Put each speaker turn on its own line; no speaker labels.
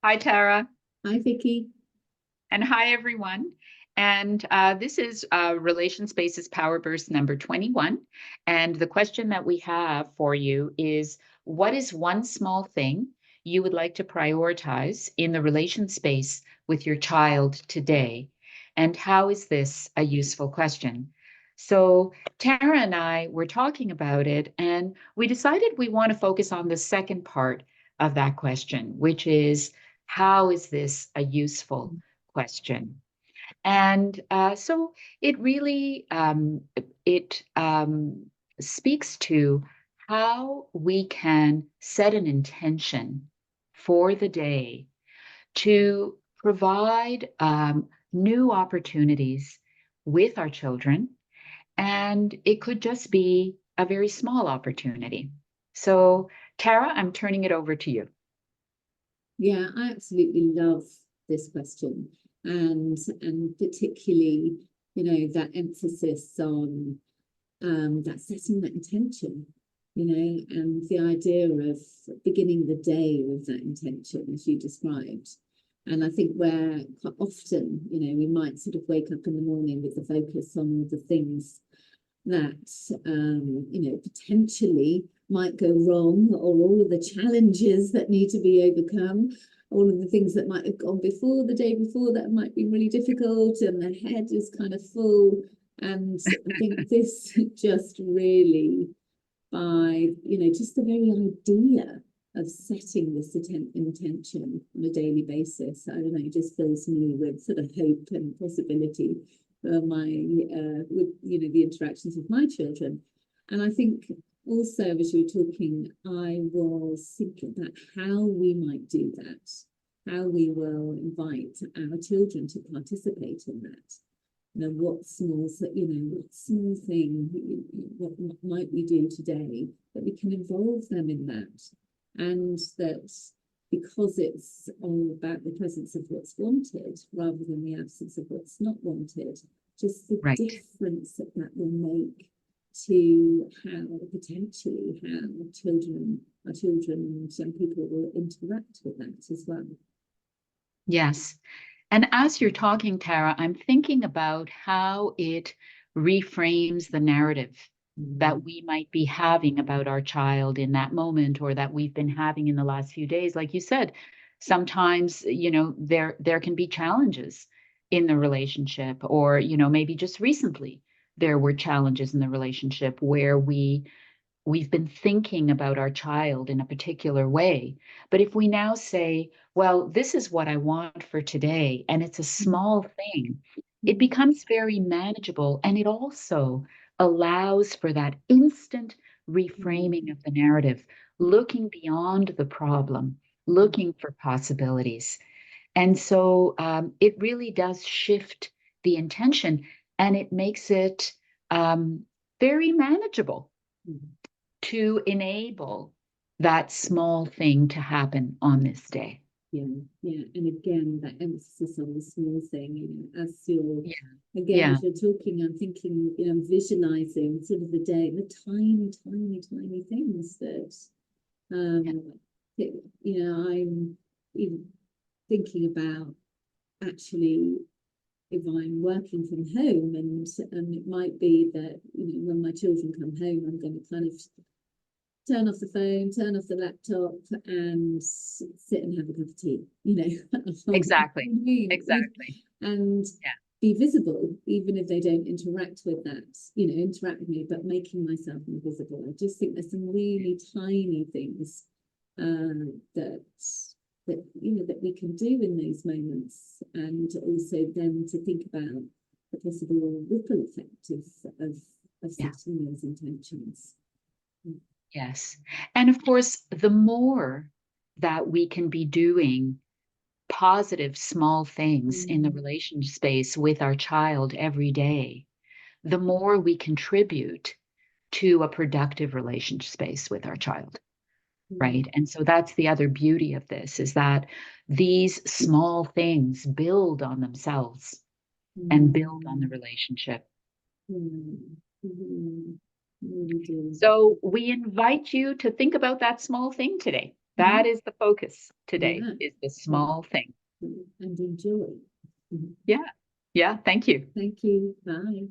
Hi, Tara,
Hi, Vicky.
and hi, everyone. And this is Relationspaces Power Burst number 21. And the question that we have for you is, what is one small thing you would like to prioritize in the relation space with your child today? And how is this a useful question? So Tara and I were talking about it, and we decided we want to focus on the second part of that question, which is, how is this a useful question? And so it really it speaks to how we can set an intention for the day to provide new opportunities with our children, and it could just be a very small opportunity. So, Tara, I'm turning it over to you.
Yeah, I absolutely love this question, and particularly, that emphasis on that setting that intention, and the idea of beginning the day with that intention, as you described. And I think where quite often, we might sort of wake up in the morning with the focus on all the things that potentially might go wrong, or all of the challenges that need to be overcome, all of the things that might have gone before the day before that might be really difficult, and the head is kind of full. And I think this just really, by just the very idea of setting this intention on a daily basis, I don't know, it just fills me with sort of hope and possibility for my with the interactions with my children. And I think also, as you were talking, I was thinking about how we might do that, how we will invite our children to participate in that. What small thing, what might we do today that we can involve them in that, and that because it's all about the presence of what's wanted rather than the absence of what's not wanted, just the
Right.
difference that will make to how potentially how our children and young people will interact with that as well.
Yes. And as you're talking, Tara, I'm thinking about how it reframes the narrative that we might be having about our child in that moment, or that we've been having in the last few days. Like you said, sometimes, there can be challenges in the relationship, or, maybe just recently there were challenges in the relationship where we've been thinking about our child in a particular way. But if we now say, well, this is what I want for today, and it's a small thing, it becomes very manageable. And it also allows for that instant reframing of the narrative, looking beyond the problem, looking for possibilities. And so it really does shift the intention, and it makes it very manageable to enable that small thing to happen on this day.
Yeah. And again, that emphasis on the small thing, as you're,
Yeah.
as you're talking, I'm thinking, I'm visualizing sort of the day, the tiny, tiny, tiny things that, I'm even thinking about, actually, if I'm working from home, and it might be that, when my children come home, I'm going to kind of turn off the phone, turn off the laptop, and sit and have a cup of tea,
Exactly. Exactly.
and
Yeah.
be visible, even if they don't interact with that, interact with me, but making myself invisible. I just think there's some really tiny things that that we can do in those moments, and also then to think about the possible ripple effect of setting those intentions.
Yes. And of course, the more that we can be doing positive small things in the relation space with our child every day, the more we contribute to a productive relation space with our child. Right. And so that's the other beauty of this, is that these small things build on themselves and build on the relationship. So we invite you to think about that small thing today. That is the focus today,
Yeah.
is the small thing.
And enjoy.
Yeah. Yeah. Thank you.
Thank you. Bye.